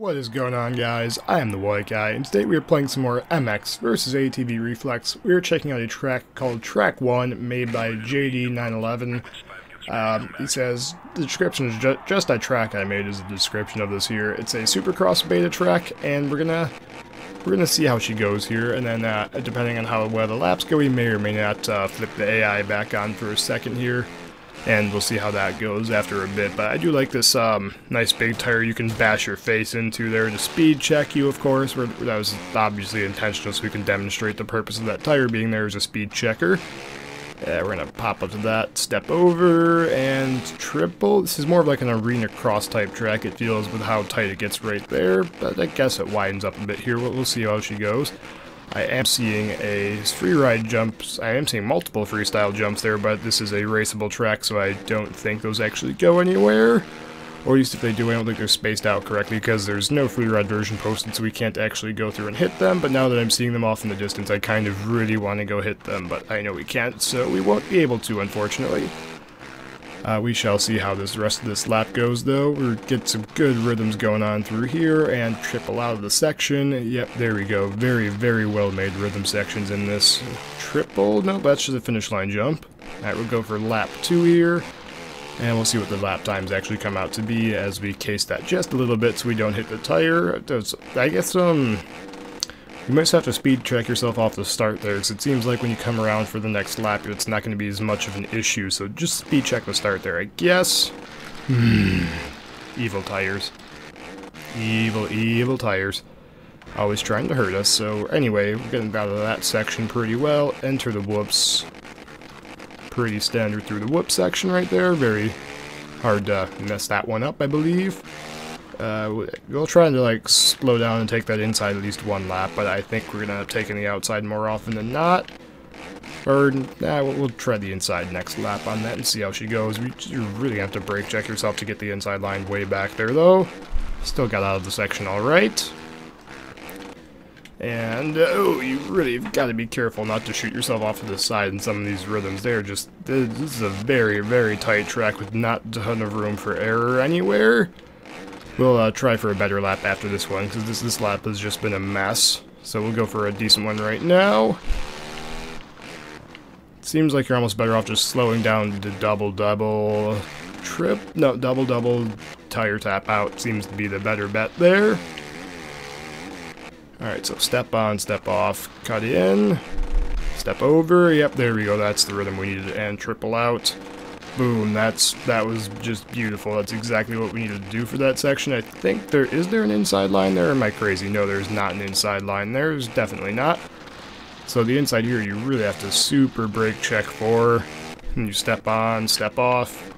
What is going on, guys? I am the White Guy, and today we are playing some more MX versus ATV Reflex. We are checking out a track called Track 1, made by JD911. He says, the description is just a track I made is the description of this here. It's a Supercross beta track, and we're gonna see how she goes here, and then depending on how well the laps go, we may or may not flip the AI back on for a second here. And we'll see how that goes after a bit. But I do like this nice big tire you can bash your face into there to speed check you, of course. That was obviously intentional, so we can demonstrate the purpose of that tire being there as a speed checker. We're going to pop up to that, step over, and triple. This is more of like an arena cross type track, it feels, with how tight it gets right there. But I guess it widens up a bit here. We'll see how she goes. I am seeing a freeride jumps. I am seeing multiple freestyle jumps there, but this is a raceable track, so I don't think those actually go anywhere. Or at least if they do, I don't think they're spaced out correctly, because there's no freeride version posted, so we can't actually go through and hit them. But now that I'm seeing them off in the distance, I kind of really want to go hit them, but I know we can't, so we won't be able to, unfortunately. We shall see how this rest of this lap goes, though. We'll get some good rhythms going on through here, and triple out of the section. Yep, there we go. Very, very well-made rhythm sections in this. Triple? No, that's just a finish line jump. Alright, we'll go for lap 2 here, and we'll see what the lap times actually come out to be as we case that just a little bit so we don't hit the tire. I guess, you might have to speed check yourself off the start there, because it seems like when you come around for the next lap, it's not going to be as much of an issue, so just speed check the start there, I guess. Evil tires. Evil, evil tires. Always trying to hurt us, so anyway, we're getting out of that section pretty well. Enter the whoops. Pretty standard through the whoop section right there, very hard to mess that one up, I believe. We'll try to like slow down and take that inside at least one lap, but I think we're gonna end up taking the outside more often than not. Or, we'll try the inside next lap on that and see how she goes. You really have to brake check yourself to get the inside line way back there, though. Still got out of the section alright. And, oh, you really have got to be careful not to shoot yourself off to the side in some of these rhythms. This is a very, very tight track with not a ton of room for error anywhere. We'll try for a better lap after this one, because this lap has just been a mess. So we'll go for a decent one right now. Seems like you're almost better off just slowing down to double-double trip. No, double-double tire tap out seems to be the better bet there. Alright, so step on, step off, cut in, step over. Yep, there we go. That's the rhythm we needed, and triple out. Boom, that was just beautiful. That's exactly what we needed to do for that section. I think is there an inside line there, or am I crazy? No, there's not an inside line there. There's definitely not. So the inside here, you really have to super brake check for. And you step on, step off.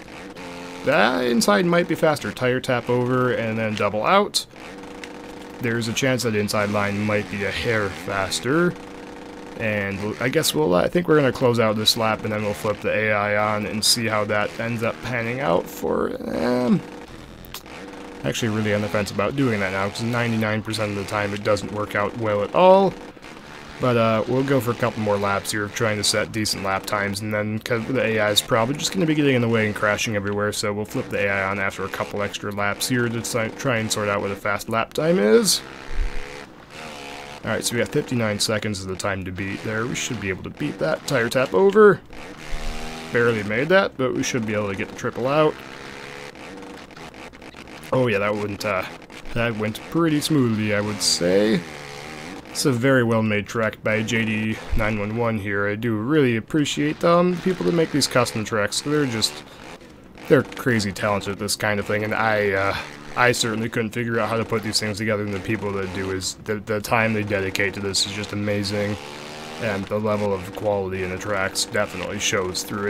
That inside might be faster. Tire tap over, and then double out. There's a chance that inside line might be a hair faster. And I guess I think we're going to close out this lap, and then we'll flip the AI on and see how that ends up panning out for, actually really on the fence about doing that now, because 99% of the time it doesn't work out well at all. But we'll go for a couple more laps here, trying to set decent lap times, and then, because the AI is probably just going to be getting in the way and crashing everywhere, so we'll flip the AI on after a couple extra laps here to try and sort out what a fast lap time is. Alright, so we got 59 seconds is the time to beat there. We should be able to beat that. Tire tap over. Barely made that, but we should be able to get the triple out. Oh yeah, that went pretty smoothly, I would say. It's a very well-made track by JD911 here. I do really appreciate the people that make these custom tracks. They're crazy talented at this kind of thing, and I certainly couldn't figure out how to put these things together, and the people that do is the time they dedicate to this is just amazing, and the level of quality in the tracks definitely shows through.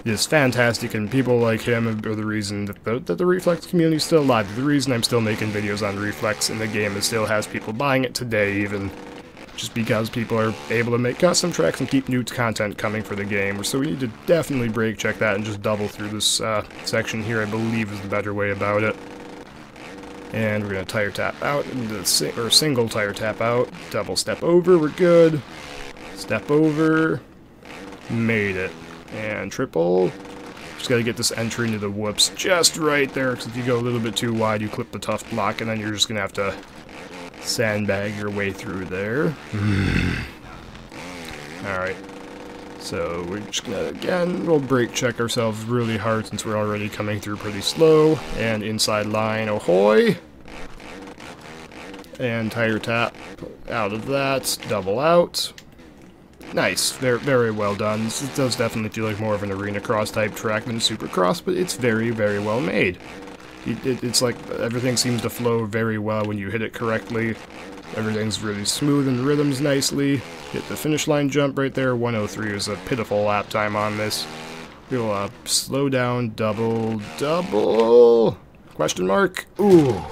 It's fantastic, and people like him are the reason that the Reflex community is still alive. The reason I'm still making videos on Reflex in the game, it still has people buying it today, even just because people are able to make custom tracks and keep new content coming for the game. So we need to definitely brake check that and just double through this section here, I believe is the better way about it. And we're going to tire tap out, or single tire tap out, double step over, we're good. Step over, made it. And triple, Just gotta get this entry into the whoops just right there, because if you go a little bit too wide, you clip the tough block, and then you're just gonna have to sandbag your way through there. Alright. So we're just gonna, again, we'll brake check ourselves really hard since we're already coming through pretty slow. And inside line, ahoy! And tire tap out of that, double out. Nice, very, very well done. This does definitely feel like more of an arena cross type track than supercross, but it's very, very well made. It's like everything seems to flow very well when you hit it correctly. Everything's really smooth and rhythms nicely. Hit the finish line jump right there. 103 is a pitiful lap time on this. We'll slow down, double, question mark. Ooh.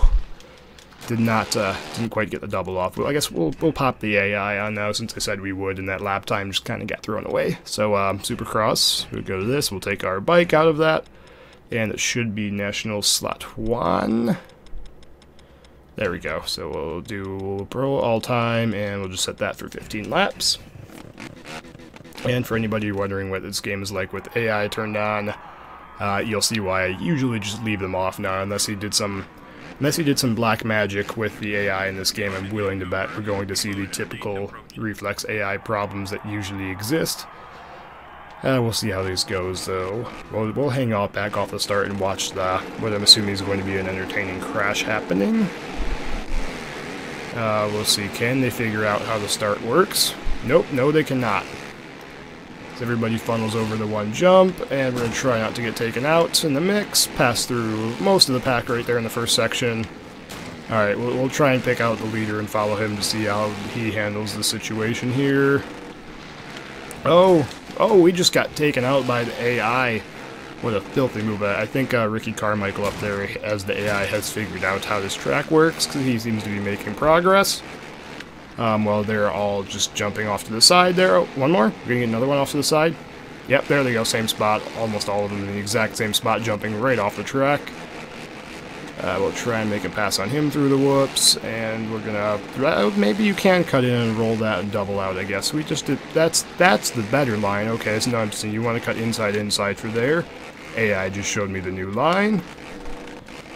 Didn't quite get the double off. Well, I guess we'll pop the AI on now since I said we would, and that lap time just kind of got thrown away. So, Supercross, we'll go to this, we'll take our bike out of that, and it should be National Slot 1. There we go. So we'll do Pro all-time, and we'll just set that for 15 laps. And for anybody wondering what this game is like with AI turned on, you'll see why I usually just leave them off now, unless he did some black magic with the AI in this game. I'm willing to bet we're going to see the typical Reflex AI problems that usually exist. We'll see how this goes, though. We'll hang off back off the start and watch what I'm assuming is going to be an entertaining crash happening. We'll see. Can they figure out how the start works? Nope, no they cannot. So everybody funnels over the one jump, and we're going to try not to get taken out in the mix. Pass through most of the pack right there in the first section. Alright, we'll try and pick out the leader and follow him to see how he handles the situation here. Oh, we just got taken out by the AI. What a filthy move. I think Ricky Carmichael up there as the AI has figured out how this track works, because he seems to be making progress. Well, they're all just jumping off to the side there. Oh, one more? We're gonna get another one off to the side. Yep, there they go, same spot. Almost all of them in the exact same spot, jumping right off the track. We'll try and make a pass on him through the whoops, and we're gonna... maybe you can cut in and roll that and double out, I guess. We just did... That's the better line. Okay, so now I'm saying you want to cut inside through there. AI just showed me the new line.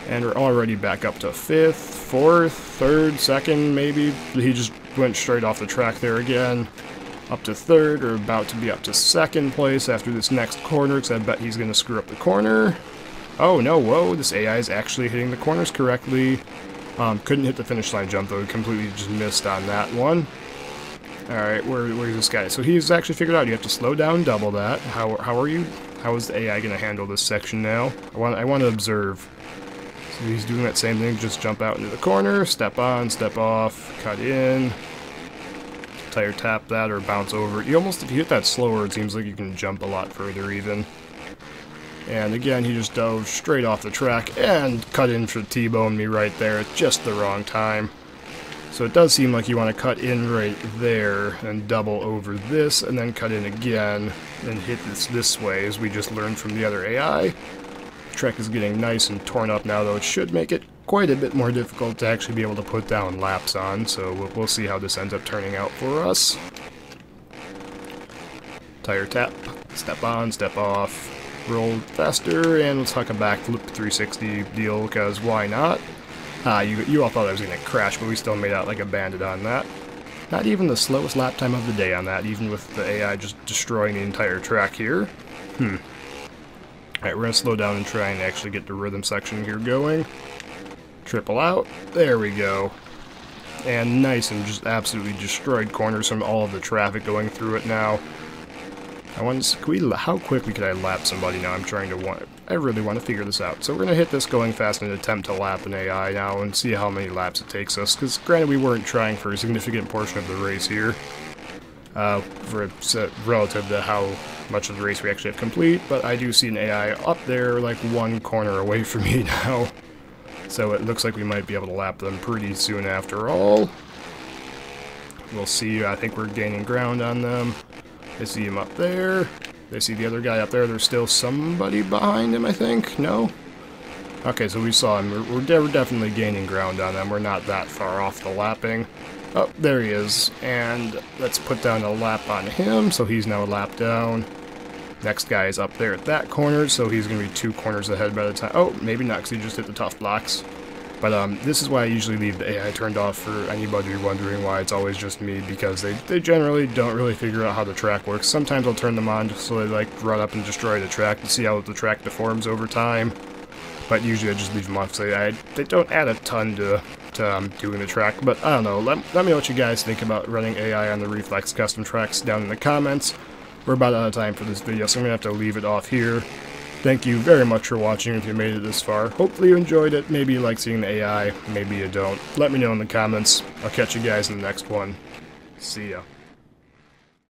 And we're already back up to 5th, 4th, 3rd, 2nd, maybe. He just went straight off the track there again. Up to 3rd, or about to be up to 2nd place after this next corner, because I bet he's going to screw up the corner. Oh no, whoa, this AI is actually hitting the corners correctly. Couldn't hit the finish line jump, though. Completely just missed on that one. Alright, where's this guy? So he's actually figured out you have to slow down, double that. How are you? How is the AI going to handle this section now? I want to observe. So he's doing that same thing, just jump out into the corner, step on, step off, cut in, tire tap that or bounce over. If you hit that slower, it seems like you can jump a lot further even. And again, he just dove straight off the track and cut in for T-bone me right there at just the wrong time. So it does seem like you want to cut in right there and double over this and then cut in again and hit this way, as we just learned from the other AI. The track is getting nice and torn up now, though. It should make it quite a bit more difficult to actually be able to put down laps on, so we'll see how this ends up turning out for us. Tire tap, step on, step off, roll faster, and let's huck a backflip 360 deal, because why not? You all thought I was going to crash, but we still made out like a bandit on that. Not even the slowest lap time of the day on that, even with the AI just destroying the entire track here. Alright, we're going to slow down and try and actually get the rhythm section here going. Triple out. There we go. And nice, and just absolutely destroyed corners from all of the traffic going through it now. How quickly could I lap somebody now? I really want to figure this out. So we're going to hit this going fast and attempt to lap an AI now and see how many laps it takes us. Because granted, we weren't trying for a significant portion of the race here. Relative to how much of the race we actually have complete. But I do see an AI up there like one corner away from me now. So it looks like we might be able to lap them pretty soon after all. We'll see. I think we're gaining ground on them. They see him up there. They see the other guy up there. There's still somebody behind him, I think. No? Okay, so we saw him. We're definitely gaining ground on them. We're not that far off the lapping. Oh, there he is. And let's put down a lap on him, so he's now a lap down. Next guy is up there at that corner, so he's going to be 2 corners ahead by the time... Oh, maybe not, because he just hit the tough blocks. But this is why I usually leave the AI turned off for anybody wondering why it's always just me, because they generally don't really figure out how the track works. Sometimes I'll turn them on just so they like run up and destroy the track to see how the track deforms over time. But usually I just leave them off so they don't add a ton to doing the track. But I don't know, let me know what you guys think about running AI on the Reflex custom tracks down in the comments. We're about out of time for this video, so I'm going to have to leave it off here. Thank you very much for watching if you made it this far. Hopefully you enjoyed it. Maybe you like seeing the AI, maybe you don't. Let me know in the comments. I'll catch you guys in the next one. See ya.